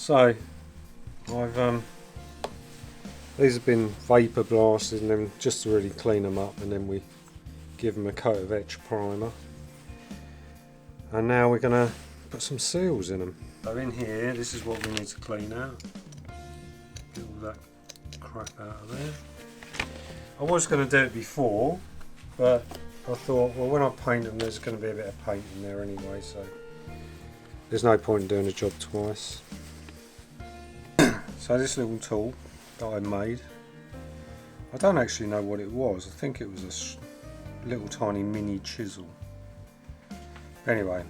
So I've these have been vapor blasted, and then just to really clean them up, and then we give them a coat of etch primer. And now we're going to put some seals in them. So in here, this is what we need to clean out. Get all that crap out of there. I was going to do it before, but I thought, well, when I paint them, there's going to be a bit of paint in there anyway, so there's no point in doing the job twice. So this little tool that I made, I don't actually know what it was. I think it was a little tiny mini chisel. Anyway,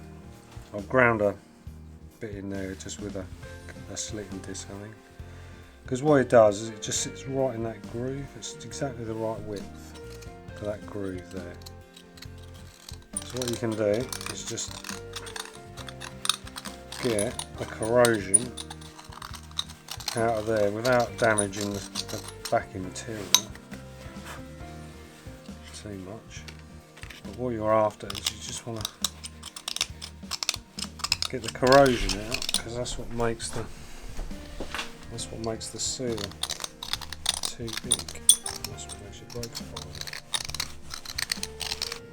I've ground a bit in there just with a slitting disc, I think. Because what it does is it just sits right in that groove. It's exactly the right width for that groove there. So what you can do is just get the corrosion out of there without damaging the backing material too much. But what you're after is you just want to get the corrosion out, because that's what makes the seal too big. That's what makes it break apart.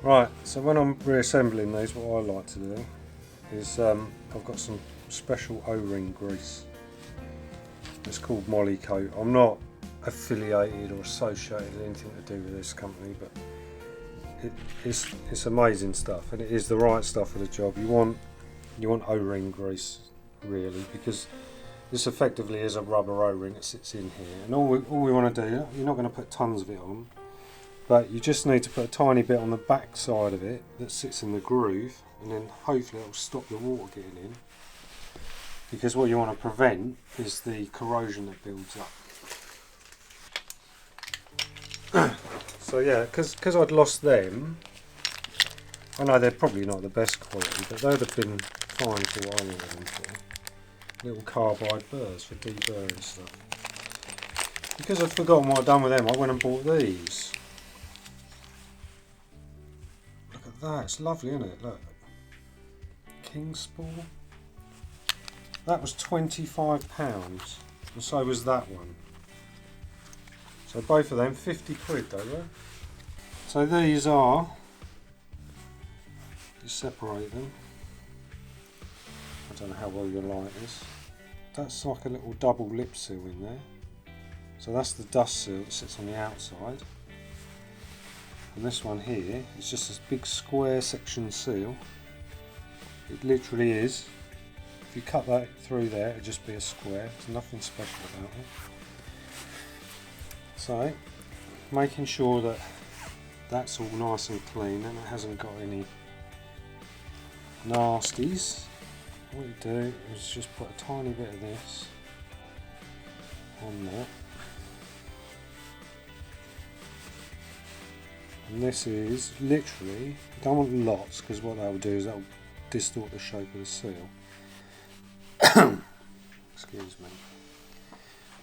Right, so when I'm reassembling these, what I like to do is I've got some special O-ring grease. It's called Molly Coat. I'm not affiliated or associated with anything to do with this company, but it's amazing stuff, and it is the right stuff for the job. You want O-ring grease, really, because this effectively is a rubber O-ring that sits in here, and all we want to do, you're not going to put tons of it on, but you just need to put a tiny bit on the back side of it that sits in the groove, and then hopefully it will stop the water getting in, because what you want to prevent is the corrosion that builds up. So yeah, because I'd lost them, I know they're probably not the best quality, but they'd have been fine for what I wanted them for. Little carbide burrs for deburring stuff. Because I'd forgotten what I'd done with them, I went and bought these. Look at that, it's lovely, isn't it? Look. King spool. That was £25, and so was that one. So both of them, 50 quid they were. So these are, you separate them. I don't know how well you'll like this. That's like a little double lip seal in there. So that's the dust seal that sits on the outside. And this one here is just this big square section seal. It literally is. If you cut that through there, it'd just be a square. There's nothing special about it. So, making sure that that's all nice and clean and it hasn't got any nasties. What you do is just put a tiny bit of this on there. And this is literally, you don't want lots, because what that will do is that will distort the shape of the seal. Excuse me.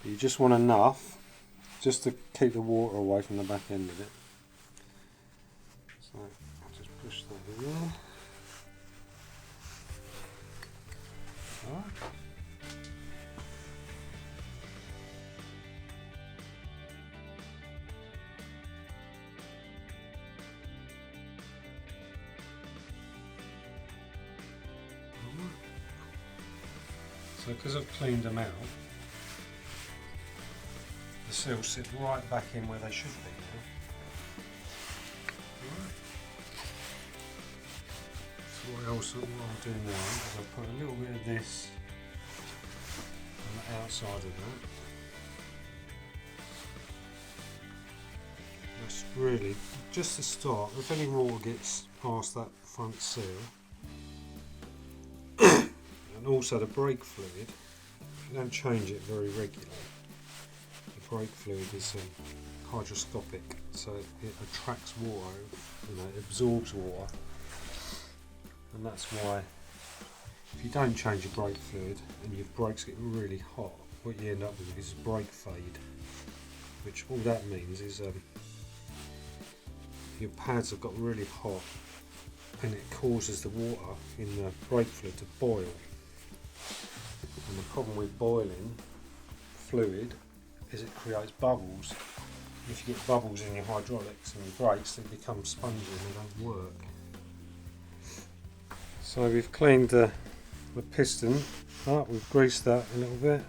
But you just want enough just to keep the water away from the back end of it. So I'll just push that in there. Alright. So because I've cleaned them out, the seals sit right back in where they should be now. Right. So what I'll do now is I'll put a little bit of this on the outside of that. That's really just to start. If any water gets past that front seal, and also the brake fluid, you don't change it very regularly. The brake fluid is hydroscopic, so it attracts water, it absorbs water, and that's why if you don't change your brake fluid and your brakes get really hot, what you end up with is brake fade, which all that means is your pads have got really hot and it causes the water in the brake fluid to boil. And the problem with boiling fluid is it creates bubbles. If you get bubbles in your hydraulics and your brakes, they become spongy and they don't work. So we've cleaned the piston up, we've greased that a little bit,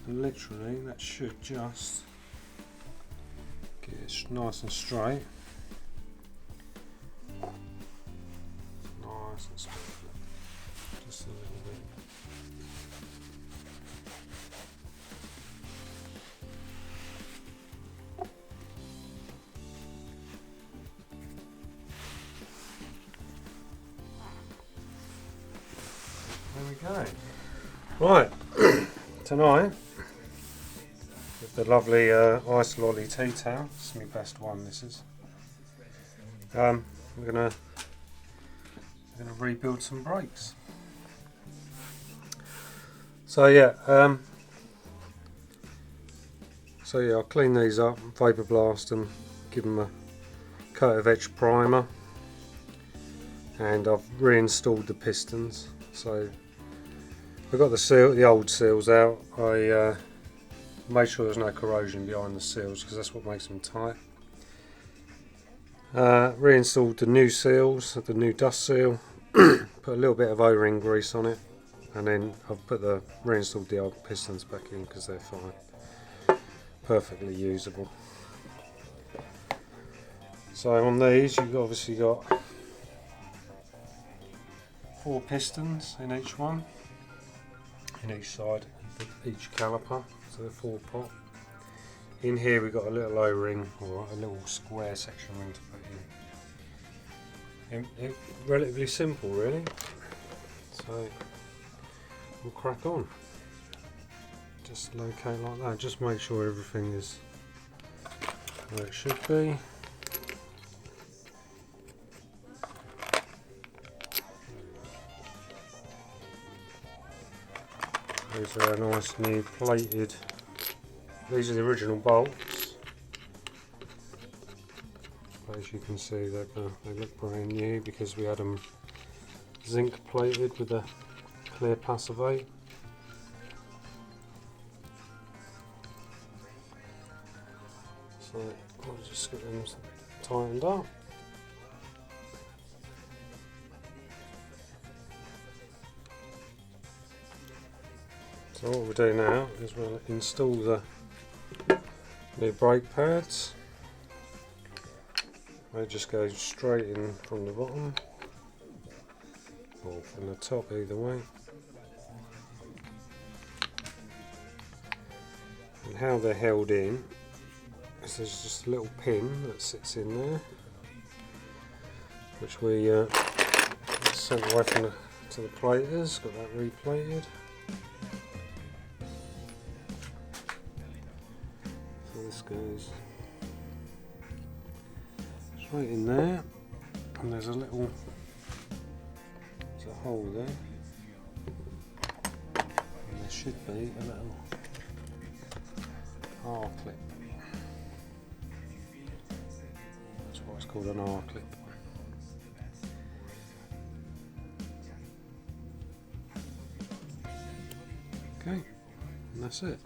and literally that should just get it nice and straight. Nice and straight. Just a little bit. There we go. Right, tonight with the lovely ice lolly tea towel. It's my best one. This is. We're gonna rebuild some brakes. So yeah, I'll clean these up, vapor blast them, give them a coat of etch primer, and I've reinstalled the pistons. So I got the old seals out. I made sure there's no corrosion behind the seals because that's what makes them tight. Reinstalled the new seals, the new dust seal, put a little bit of O-ring grease on it, and then I've reinstalled the old pistons back in because they're fine, perfectly usable. So on these you've obviously got 4 pistons in each one, in each side of each caliper, so they're 4 pot. In here we've got a little O-ring, or a little square section ring to put in. Relatively simple really, so we'll crack on. Just locate like that, just make sure everything is where it should be. These are nice new plated, these are the original bolts. As you can see, they look brand new because we had them zinc plated with a clear passivate. So I'll just get them tightened up. So what we'll do now is we'll install the new brake pads. They just go straight in from the bottom, or from the top, either way. And how they're held in is there's just a little pin that sits in there, which we sent away to the platers, got that replated. So this goes straight in there, and there's a hole there, and there should be a little R clip. That's why it's called an R clip. Okay, and that's it.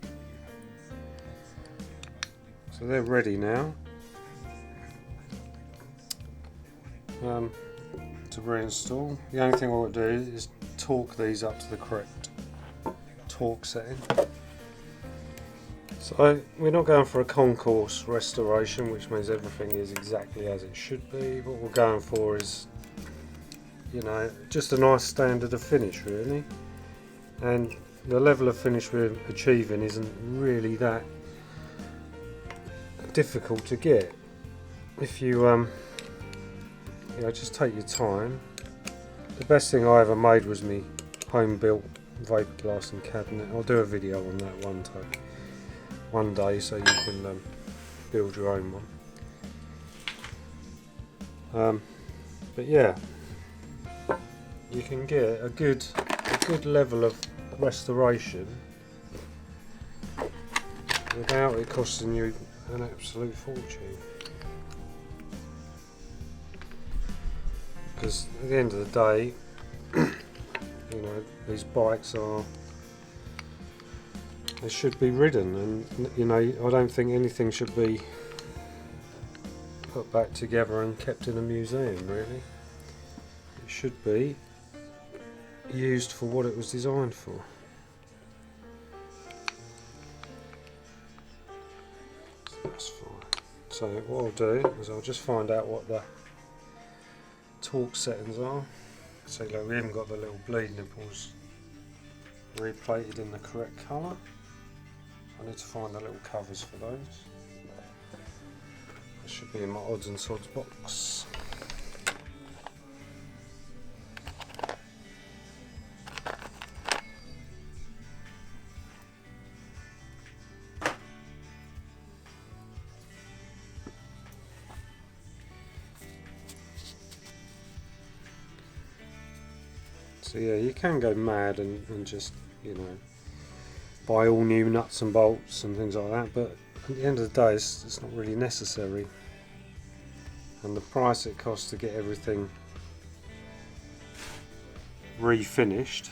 So they're ready now to reinstall. The only thing I would do is torque these up to the correct torque setting. So we're not going for a concourse restoration, which means everything is exactly as it should be. What we're going for is, you know, just a nice standard of finish really, and the level of finish we're achieving isn't really that difficult to get if you just take your time. The best thing I ever made was my home built vapor blasting cabinet. I'll do a video on that one day so you can build your own one. But yeah, you can get a good level of restoration without it costing you an absolute fortune. Because at the end of the day, You know, these bikes are, they should be ridden, and you know, I don't think anything should be put back together and kept in a museum, really. It should be used for what it was designed for. So that's fine. So what I'll do is I'll just find out what the torque settings are. So look, we haven't got the little bleed nipples replated in the correct colour. I need to find the little covers for those. It should be in my odds and sods box. So yeah, you can go mad and just, you know, buy all new nuts and bolts and things like that, but at the end of the day it's not really necessary, and the price it costs to get everything refinished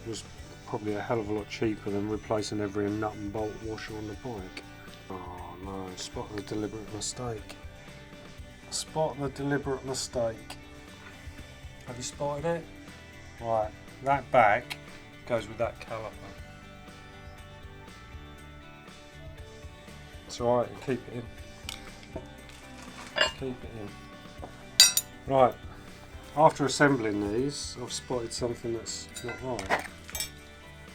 was probably a hell of a lot cheaper than replacing every nut and bolt washer on the bike. Oh no, spot the deliberate mistake. Spot the deliberate mistake. Have you spotted it? Right, that back goes with that caliper. It's alright, keep it in. Keep it in. Right, after assembling these, I've spotted something that's not right.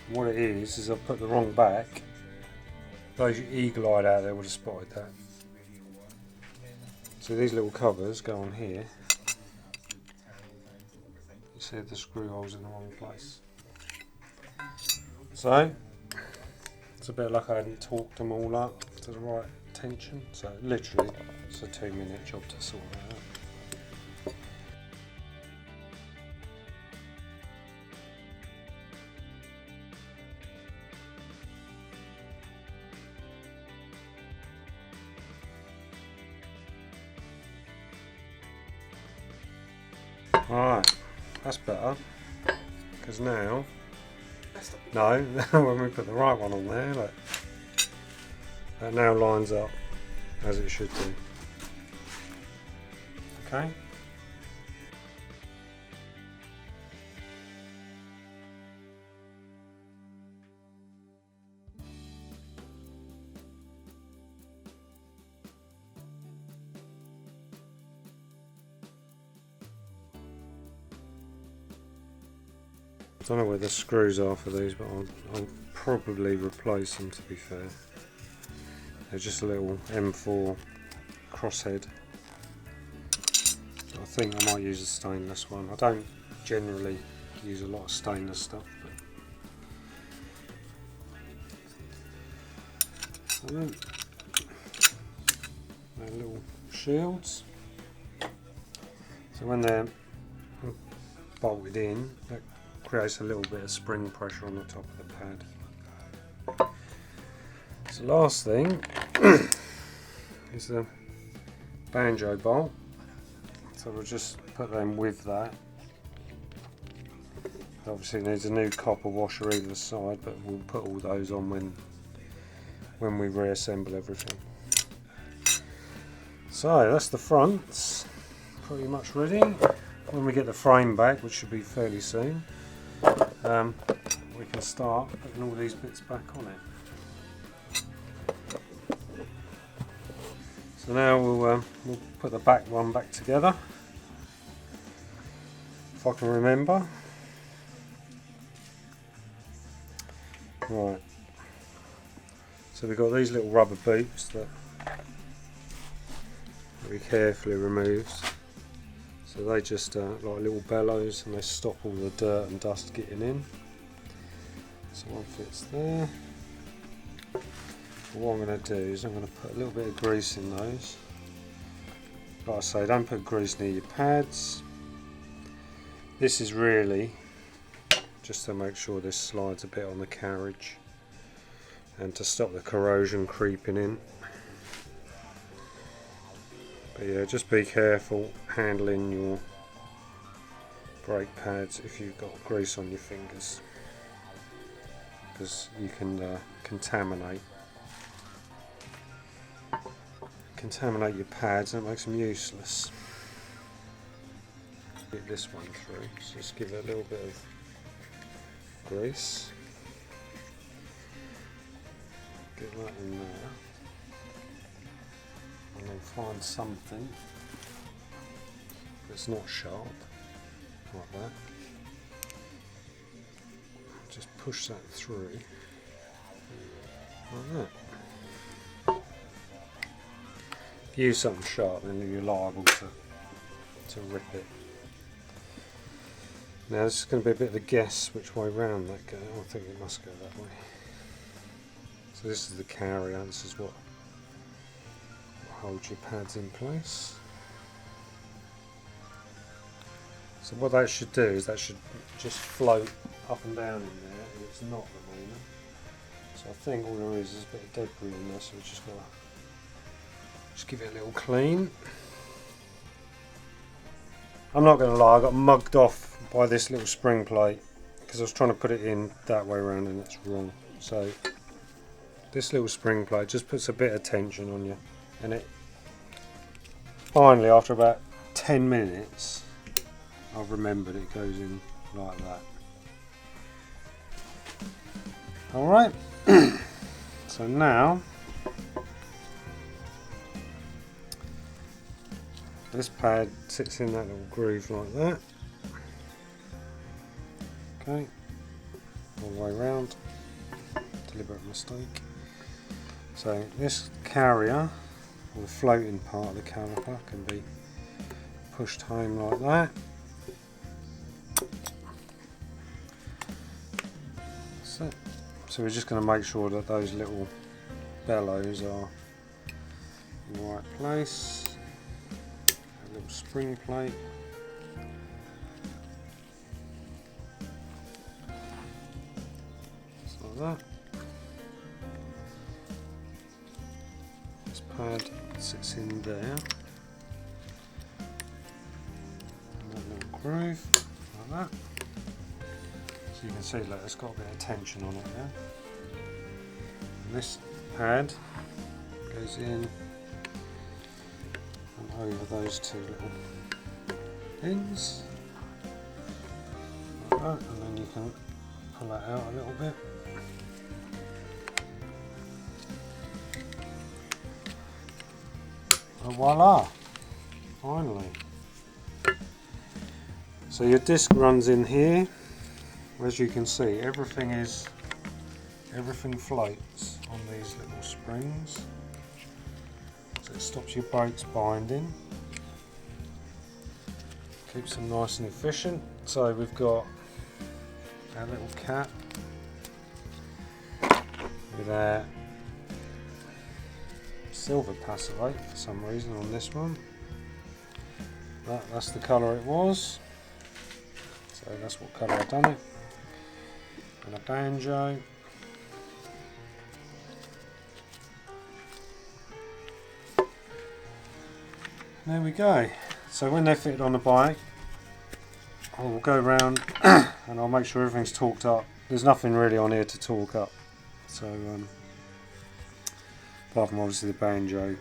And what it is I've put the wrong back. Those eagle-eyed out there would have spotted that. So these little covers go on here. You see the screw holes in the wrong place. So it's a bit like I hadn't torqued them all up to the right tension. So literally it's a 2-minute job to sort that out. Alright, that's better, because now, no, when we put the right one on there, look, that now lines up as it should do. Okay. I don't know where the screws are for these, but I'll probably replace them, to be fair. They're just a little M4 crosshead. I think I might use a stainless one. I don't generally use a lot of stainless stuff, but they're little shields. So when they're bolted in, that creates a little bit of spring pressure on the top of the pad. So last thing is the banjo bolt. So we'll just put them with that. Obviously needs a new copper washer either side, but we'll put all those on when we reassemble everything. So that's the fronts, pretty much ready. When we get the frame back, which should be fairly soon, we can start putting all these bits back on it. So now we'll put the back one back together, if I can remember. Right. So we've got these little rubber boots that we carefully removed. So they just like little bellows, and they stop all the dirt and dust getting in. So one fits there. But what I'm going to do is I'm going to put a little bit of grease in those. Like I say, don't put grease near your pads. This is really just to make sure this slides a bit on the carriage and to stop the corrosion creeping in. But yeah, just be careful handling your brake pads if you've got grease on your fingers, because you can contaminate your pads and it makes them useless. Get this one through, so just give it a little bit of grease, get that in there, and then find something that's not sharp, like that. Just push that through, like that. If you use something sharp, then you're liable to rip it. Now this is going to be a bit of a guess which way round that goes. I think it must go that way. So this is the carrier, this is what holds your pads in place. So what that should do is that should just float up and down in there, and it's not the moment. So I think all there is a bit of debris in there, so we just got to just give it a little clean. I'm not going to lie, I got mugged off by this little spring plate because I was trying to put it in that way around and it's wrong. So this little spring plate just puts a bit of tension on you, and it finally, after about 10 minutes, I've remembered it goes in like that. Alright, so now this pad sits in that little groove like that. Okay, all the way around, deliberate mistake. So this carrier, or the floating part of the caliper, can be pushed home like that. That's it. So we're just going to make sure that those little bellows are in the right place. A little spring plate. Just like that. This pad sits in there. And that little groove, like that. So you can see, look, it's got a bit of tension on it there. And this pad goes in and over those two little pins, like that, and then you can pull that out a little bit. And voila! Finally. So your disc runs in here. As you can see, everything floats on these little springs, so it stops your brakes binding, keeps them nice and efficient. So we've got our little cap with our silver passivate for some reason on this one. That's the colour it was, so that's what colour I've done it. And a banjo. There we go. So when they're fitted on the bike, I will go around and I'll make sure everything's torqued up. There's nothing really on here to torque up. So apart from obviously the banjo,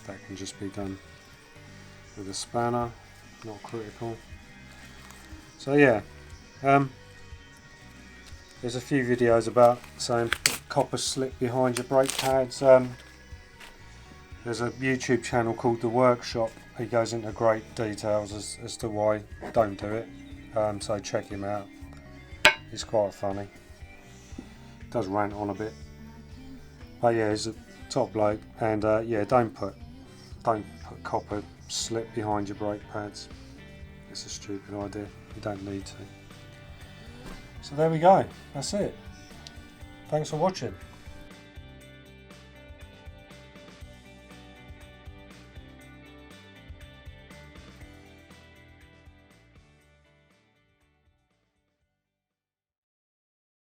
that can just be done with a spanner, not critical. So yeah. There's a few videos about saying copper slip behind your brake pads. There's a YouTube channel called The Workshop. He goes into great details as to why don't do it. So check him out. He's quite funny. Does rant on a bit. But yeah, he's a top bloke. And yeah, don't put copper slip behind your brake pads. It's a stupid idea. You don't need to. So there we go, that's it. Thanks for watching.